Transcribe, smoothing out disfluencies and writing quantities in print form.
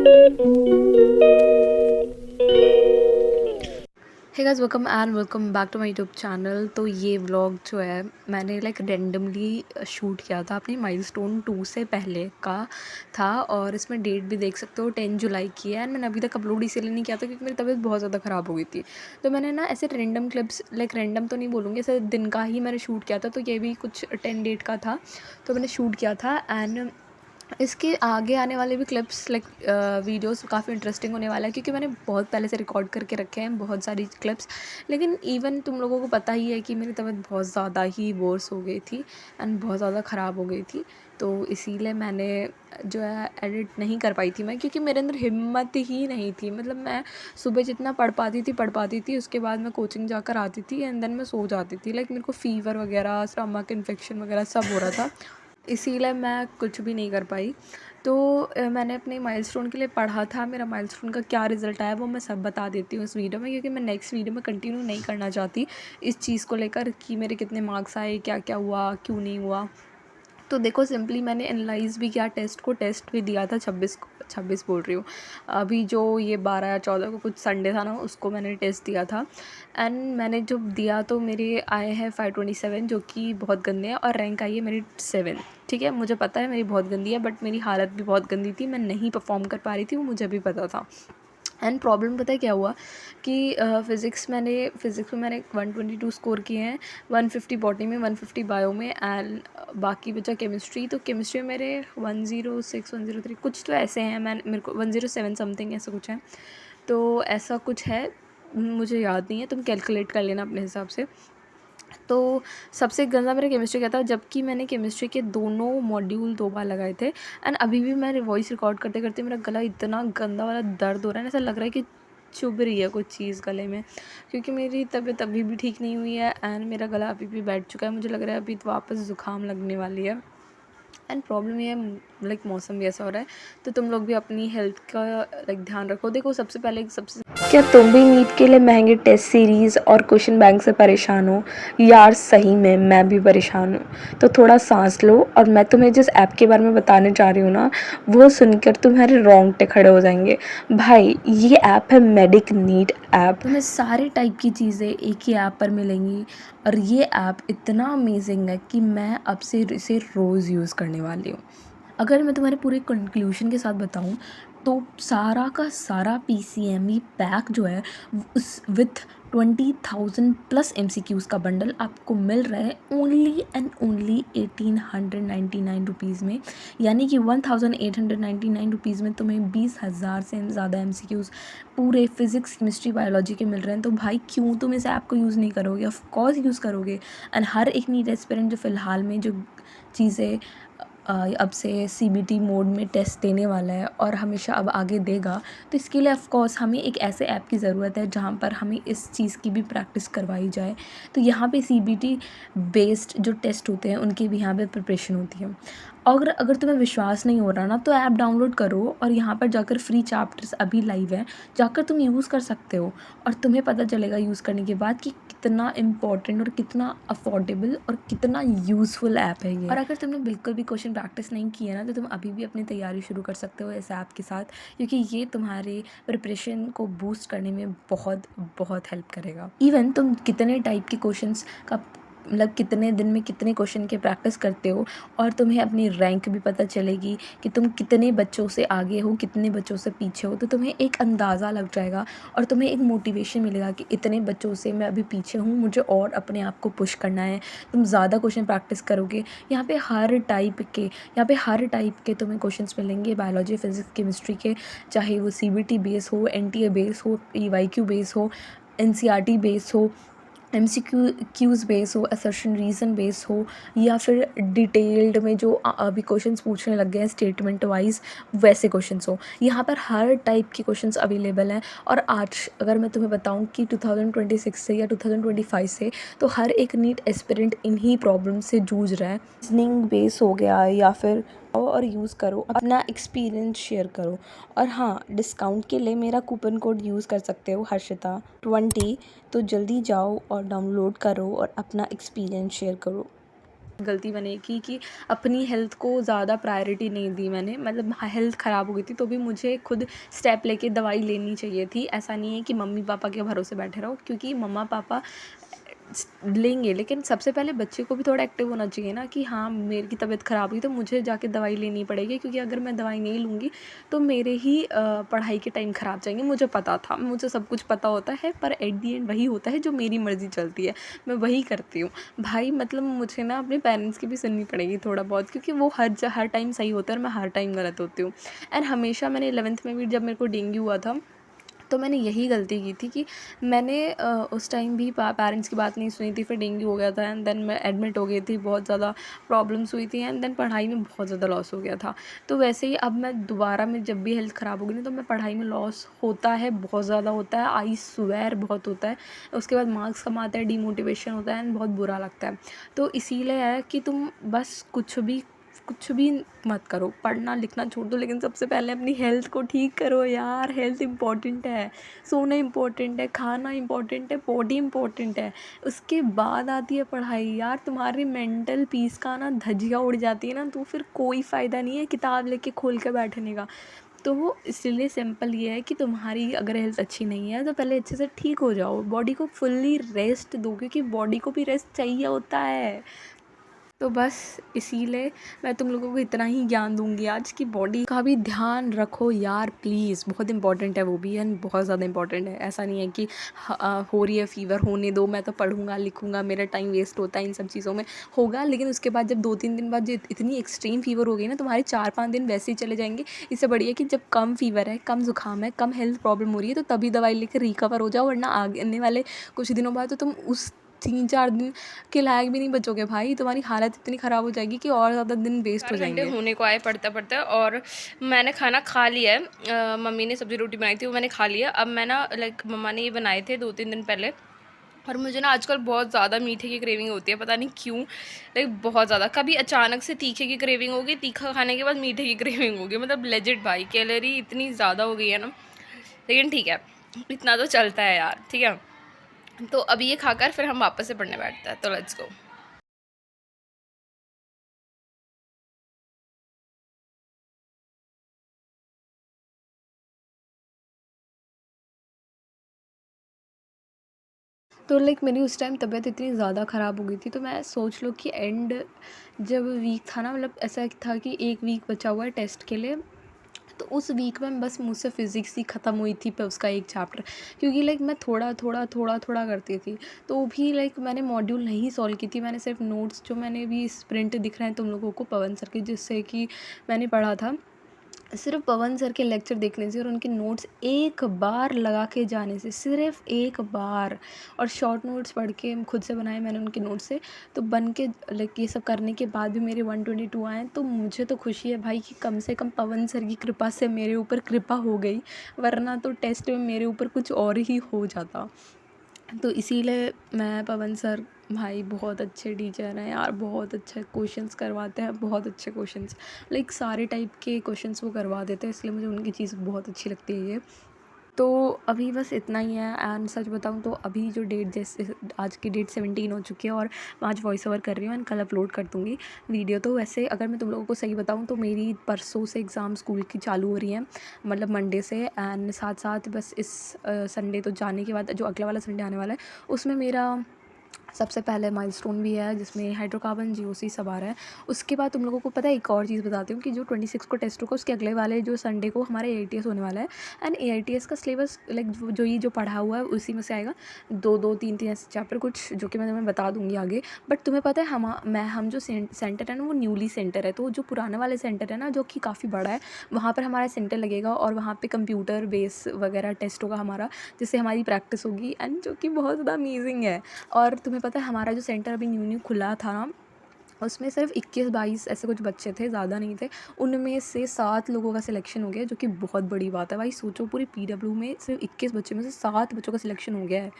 Hey guys, welcome back to my YouTube channel. तो ये vlog जो है मैंने रेंडमली शूट किया था अपनी माइलस्टोन 2 से पहले का था, और इसमें डेट भी देख सकते हो 10 जुलाई की है। एंड मैंने अभी तक अपलोड इसीलिए नहीं किया था क्योंकि मेरी तबीयत बहुत ज़्यादा ख़राब हो गई थी। तो मैंने ना ऐसे रेंडम क्लिप्स, रेंडम तो नहीं बोलूँगी, ऐसे दिन का ही मैंने शूट किया था। तो ये भी कुछ 10 डेट का था, तो मैंने शूट किया था। एंड इसके आगे आने वाले भी क्लिप्स वीडियोस काफ़ी इंटरेस्टिंग होने वाला है, क्योंकि मैंने बहुत पहले से रिकॉर्ड करके रखे हैं बहुत सारी क्लिप्स। लेकिन इवन तुम लोगों को पता ही है कि मेरी तबीयत बहुत ज़्यादा ही वर्स हो गई थी एंड बहुत ज़्यादा ख़राब हो गई थी। तो इसीलिए मैंने जो है एडिट नहीं कर पाई थी मैं, क्योंकि मेरे अंदर हिम्मत ही नहीं थी। मैं सुबह जितना पढ़ पाती थी, उसके बाद मैं कोचिंग जाकर आती थी एंड देन मैं सो जाती थी। मेरे को फ़ीवर वगैरह, स्टमक इन्फेक्शन वगैरह सब हो रहा था, इसीलिए मैं कुछ भी नहीं कर पाई। तो मैंने अपने माइलस्टोन के लिए पढ़ा था। मेरा माइलस्टोन का क्या रिज़ल्ट आया वो मैं सब बता देती हूँ इस वीडियो में, क्योंकि मैं नेक्स्ट वीडियो में कंटिन्यू नहीं करना चाहती इस चीज़ को लेकर कि मेरे कितने मार्क्स आए, क्या क्या हुआ, क्यों नहीं हुआ। तो देखो, सिंपली मैंने एनालाइज़ भी किया, टेस्ट भी दिया था 26 बोल रही हूँ, अभी जो ये 12 या 14 को कुछ संडे था ना, उसको मैंने टेस्ट दिया था। एंड मैंने जब दिया तो मेरे आए हैं 527, जो कि बहुत गंदे हैं, और रैंक आई है मेरी 7। ठीक है, मुझे पता है मेरी बहुत गंदी है, बट मेरी हालत भी बहुत गंदी थी, मैं नहीं परफॉर्म कर पा रही थी, वो मुझे भी पता था। एंड प्रॉब्लम पता है क्या हुआ कि फ़िज़िक्स में मैंने 122 स्कोर किए हैं, 150 बॉटनी में, 150 बायो में, एंड बाकी बचा केमिस्ट्री। तो केमिस्ट्री में मेरे 106 103 कुछ तो ऐसे हैं, मेरे को 107 समथिंग ऐसा कुछ है। तो ऐसा कुछ है, मुझे याद नहीं है, तुम कैलकुलेट कर लेना अपने हिसाब से। तो सबसे गंदा मेरा केमिस्ट्री का था, जबकि मैंने केमिस्ट्री के दोनों मॉड्यूल 2 बार लगाए थे। एंड अभी भी मैं वॉइस रिकॉर्ड करते करते मेरा गला इतना गंदा वाला दर्द हो रहा है, ऐसा लग रहा है कि चुभ रही है कुछ चीज़ गले में, क्योंकि मेरी तबीयत अभी भी ठीक नहीं हुई है एंड मेरा गला अभी भी बैठ चुका है। मुझे लग रहा है अभी तो वापस ज़ुकाम लगने वाली है। एंड प्रॉब्लम ये है, मौसम भी ऐसा हो रहा है, तो तुम लोग भी अपनी हेल्थ का ध्यान रखो। देखो, सबसे पहले सबसे क्या तुम भी नीट के लिए महंगे टेस्ट सीरीज़ और क्वेश्चन बैंक से परेशान हो? यार सही में मैं भी परेशान हूँ। तो थोड़ा सांस लो, और मैं तुम्हें जिस ऐप के बारे में बताने जा रही हूँ ना, वो सुनकर तुम्हारे रोंगटे खड़े हो जाएंगे। भाई, ये ऐप है मेडिक नीट ऐप। तुम्हें सारे टाइप की चीज़ें एक ही ऐप पर मिलेंगी, और ये ऐप इतना अमेजिंग है कि मैं अब से इसे रोज़ यूज़ करने वाली हूँ। अगर मैं तुम्हारे पूरे कंक्लूजन के साथ बताऊँ, तो सारा का सारा PCME पैक जो है, उस विथ 20,000 प्लस MCQs का बंडल आपको मिल रहा है ओनली एंड ओनली 1899 रुपीज़ में। यानी कि 1899 रुपीज़ में तुम्हें 20,000 से ज़्यादा MCQs पूरे फिज़िक्स, केमिस्ट्री, बायोलॉजी के मिल रहे हैं। तो भाई, क्यों तुम इस ऐप को यूज़ नहीं करोगे? ऑफ कोर्स यूज़ करोगे। एंड हर एक नीट एस्पिरेंट जो फ़िलहाल में जो चीज़ें अब से CBT मोड में टेस्ट देने वाला है और हमेशा अब आगे देगा, तो इसके लिए ऑफ़ कोर्स हमें एक ऐसे ऐप की ज़रूरत है जहाँ पर हमें इस चीज़ की भी प्रैक्टिस करवाई जाए। तो यहाँ पे CBT बेस्ड जो टेस्ट होते हैं उनकी भी यहाँ पे प्रिपरेशन होती है। और अगर तुम्हें विश्वास नहीं हो रहा ना, तो ऐप डाउनलोड करो और यहाँ पर जाकर फ्री चैप्टर्स अभी लाइव है, जाकर तुम यूज़ कर सकते हो, और तुम्हें पता चलेगा यूज़ करने के बाद कि कितना इम्पॉर्टेंट और कितना अफोर्डेबल और कितना यूज़फुल ऐप है ये। और अगर तुमने बिल्कुल भी क्वेश्चन प्रैक्टिस नहीं किया ना, तो तुम अभी भी अपनी तैयारी शुरू कर सकते हो इस ऐप के साथ, क्योंकि ये तुम्हारे प्रिपरेशन को बूस्ट करने में बहुत बहुत हेल्प करेगा। इवन तुम कितने टाइप के क्वेश्चंस का कितने दिन में कितने क्वेश्चन की प्रैक्टिस करते हो, और तुम्हें अपनी रैंक भी पता चलेगी कि तुम कितने बच्चों से आगे हो, कितने बच्चों से पीछे हो। तो तुम्हें एक अंदाज़ा लग जाएगा और तुम्हें एक मोटिवेशन मिलेगा कि इतने बच्चों से मैं अभी पीछे हूँ, मुझे और अपने आप को पुश करना है। तुम ज़्यादा क्वेश्चन प्रैक्टिस करोगे। यहाँ पे हर टाइप के तुम्हें क्वेश्चंस मिलेंगे, बायोलॉजी, फिजिक्स, केमिस्ट्री के, चाहे वो CBT बेस हो, NTA बेस हो, PYQ बेस हो, NCERT बेस हो, MCQs बेस हो, असर्शन रीज़न बेस हो, या फिर डिटेल्ड में जो अभी क्वेश्चंस पूछने लग गए हैं स्टेटमेंट वाइज, वैसे क्वेश्चंस हो। यहाँ पर हर टाइप के क्वेश्चंस अवेलेबल हैं। और आज अगर मैं तुम्हें बताऊँ कि 2026 से या 2025 से, तो हर एक नीट एस्पिरेंट इन्हीं प्रॉब्लम से जूझ रहा है। रीजनिंग बेस हो गया, या फिर और यूज़ करो, अपना एक्सपीरियंस शेयर करो। और हाँ, डिस्काउंट के लिए मेरा कूपन कोड यूज़ कर सकते हो, हर्षिता20। तो जल्दी जाओ और डाउनलोड करो और अपना एक्सपीरियंस शेयर करो। गलती मैंने की कि अपनी हेल्थ को ज़्यादा प्रायोरिटी नहीं दी मैंने, मतलब हेल्थ ख़राब हो गई थी तो भी मुझे खुद स्टेप लेके दवाई लेनी चाहिए थी। ऐसा नहीं है कि मम्मी पापा के भरोसे बैठे रहो, क्योंकि मम्मा पापा लेंगे, लेकिन सबसे पहले बच्चे को भी थोड़ा एक्टिव होना चाहिए ना कि हाँ, मेरी तबीयत ख़राब हुई तो मुझे जाके दवाई लेनी पड़ेगी, क्योंकि अगर मैं दवाई नहीं लूँगी तो मेरे ही पढ़ाई के टाइम ख़राब जाएंगे। मुझे पता था, मुझे सब कुछ पता होता है, पर एट दी एंड वही होता है जो मेरी मर्ज़ी चलती है, मैं वही करती हूँ भाई। मतलब मुझे ना अपने पेरेंट्स की भी सुननी पड़ेगी थोड़ा बहुत, क्योंकि वो हर टाइम सही होता है और मैं हर टाइम गलत होती हूँ। एंड हमेशा मैंने 11th में भी जब मेरे को डेंगू हुआ था तो मैंने यही गलती की थी कि मैंने उस टाइम भी पेरेंट्स की बात नहीं सुनी थी। फिर डेंगू हो गया था एंड देन मैं एडमिट हो गई थी, बहुत ज़्यादा प्रॉब्लम्स हुई थी एंड देन पढ़ाई में बहुत ज़्यादा लॉस हो गया था। तो वैसे ही अब मैं दोबारा में जब भी हेल्थ ख़राब होगी ना तो मैं पढ़ाई में लॉस होता है, बहुत ज़्यादा होता है, आई स्वेयर बहुत होता है। उसके बाद मार्क्स कम आते हैं, डिमोटिवेशन होता है एंड बहुत बुरा लगता है। तो इसीलिए है कि तुम बस कुछ भी मत करो, पढ़ना लिखना छोड़ दो, लेकिन सबसे पहले अपनी हेल्थ को ठीक करो यार। हेल्थ इम्पॉर्टेंट है, सोना इम्पॉर्टेंट है, खाना इम्पॉर्टेंट है, बॉडी इम्पॉर्टेंट है, उसके बाद आती है पढ़ाई। यार तुम्हारी मेंटल पीस का ना धज्जियाँ उड़ जाती है ना तो फिर कोई फ़ायदा नहीं है किताब लेके खोल के बैठने का। तो वो इसलिए सिंपल ये है कि तुम्हारी अगर हेल्थ अच्छी नहीं है तो पहले अच्छे से ठीक हो जाओ, बॉडी को फुल्ली रेस्ट दो, क्योंकि बॉडी को भी रेस्ट चाहिए होता है। तो बस इसीलिए मैं तुम लोगों को इतना ही ज्ञान दूंगी आज कि बॉडी का भी ध्यान रखो यार प्लीज़, बहुत इंपॉर्टेंट है वो भी एंड बहुत ज़्यादा इंपॉर्टेंट है। ऐसा नहीं है कि हो रही है फीवर, होने दो, मैं तो पढ़ूंगा लिखूंगा, मेरा टाइम वेस्ट होता है इन सब चीज़ों में, होगा। लेकिन उसके बाद जब 2-3 दिन बाद जो इतनी एक्सट्रीम फीवर हो गई ना, तुम्हारे 4-5 दिन वैसे ही चले जाएंगे। इससे बढ़िया कि जब कम फीवर है, कम ज़ुकाम है, कम हेल्थ प्रॉब्लम हो रही है तो तभी दवाई लेकर रिकवर हो जाओ, वरना आने वाले कुछ दिनों बाद तो तुम उस 3-4 दिन के लायक भी नहीं बचोगे भाई। तुम्हारी हालत इतनी ख़राब हो जाएगी कि और ज़्यादा दिन वेस्ट हो 4 घंटे जाएंगे। होने को आए पढ़ते पढ़ते, और मैंने खाना खा लिया है। मम्मी ने सब्ज़ी रोटी बनाई थी वो मैंने खा लिया। अब मैं ना लाइक मम्मा ने ये बनाए थे 2-3 दिन पहले, और मुझे ना आजकल बहुत ज़्यादा मीठे की क्रेविंग होती है, पता नहीं क्यों। लाइक बहुत ज़्यादा, कभी अचानक से तीखे की क्रेविंग होगी, तीखा खाने के बाद मीठे की क्रेविंग होगी, मतलब लेजिट भाई कैलोरी इतनी ज़्यादा हो गई है ना। लेकिन ठीक है, इतना तो चलता है यार, ठीक है। तो अभी ये खाकर फिर हम वापस से पढ़ने बैठते हैं, तो लेट्स गो। तो लाइक मेरी उस टाइम तबीयत इतनी ज़्यादा ख़राब हो गई थी, तो मैं सोच लो कि एंड जब वीक था ना, मतलब ऐसा था कि 1 वीक बचा हुआ है टेस्ट के लिए, तो उस वीक में बस मुझसे फ़िज़िक्स ही ख़त्म हुई थी पर उसका एक चैप्टर, क्योंकि लाइक मैं थोड़ा करती थी। तो भी लाइक मैंने मॉड्यूल नहीं सॉल्व की थी, मैंने सिर्फ नोट्स जो मैंने भी प्रिंट दिख रहे हैं तुम लोगों को पवन सर के, जिससे कि मैंने पढ़ा था, सिर्फ पवन सर के लेक्चर देखने से और उनके नोट्स एक बार लगा के जाने से, सिर्फ एक बार, और शॉर्ट नोट्स पढ़ के खुद से बनाए मैंने उनके नोट्स से, तो बन के लाइक ये सब करने के बाद भी मेरे 122 आए। तो मुझे तो खुशी है भाई कि कम से कम पवन सर की कृपा से मेरे ऊपर कृपा हो गई, वरना तो टेस्ट में मेरे ऊपर कुछ और ही हो जाता। तो इसीलिए मैं पवन सर भाई बहुत अच्छे टीचर हैं यार, बहुत अच्छे क्वेश्चंस करवाते हैं, बहुत अच्छे क्वेश्चंस, लाइक सारे टाइप के क्वेश्चंस वो करवा देते हैं, इसलिए मुझे उनकी चीज़ बहुत अच्छी लगती है ये। तो अभी बस इतना ही है। एंड सच बताऊँ तो अभी जो डेट, जैसे आज की डेट 17 हो चुकी है और मैं आज वॉइस ओवर कर रही हूँ एंड कल अपलोड कर दूँगी वीडियो। तो वैसे अगर मैं तुम लोगों को सही बताऊँ तो मेरी परसों से एग्ज़ाम स्कूल की चालू हो रही हैं, मतलब मंडे से। एंड साथ साथ बस इस संडे तो जाने के बाद जो अगला वाला संडे आने वाला है उसमें मेरा सबसे पहले माइलस्टोन भी है, जिसमें हाइड्रोकार्बन जीओसी सब आ रहा है। उसके बाद तुम लोगों को पता है एक और चीज़ बताती हूँ कि जो 26 को टेस्ट होगा उसके अगले वाले जो संडे को हमारा AITS होने वाला है। एंड AITS का सिलेबस लाइक जो पढ़ा हुआ है उसी में से आएगा, 2-2 3-3 ऐसे चैप्टर कुछ, जो कि मैं तुम्हें बता दूँगी आगे। बट तुम्हें पता है हम जो सेंटर है ना वो न्यूली सेंटर है, तो जो पुराने वाले सेंटर है ना जो कि काफ़ी बड़ा है, वहाँ पर हमारा सेंटर लगेगा और वहाँ पर कंप्यूटर बेस वगैरह टेस्ट होगा हमारा, जिससे हमारी प्रैक्टिस होगी एंड जो कि बहुत ज़्यादा अमेजिंग है। और तुम्हें पता है हमारा जो सेंटर अभी न्यू खुला था ना, उसमें सिर्फ 21-22 ऐसे कुछ बच्चे थे, ज़्यादा नहीं थे। उनमें से 7 लोगों का सिलेक्शन हो गया, जो कि बहुत बड़ी बात है भाई। सोचो पूरी PW में सिर्फ 21 बच्चे में से 7 बच्चों का सिलेक्शन हो गया है।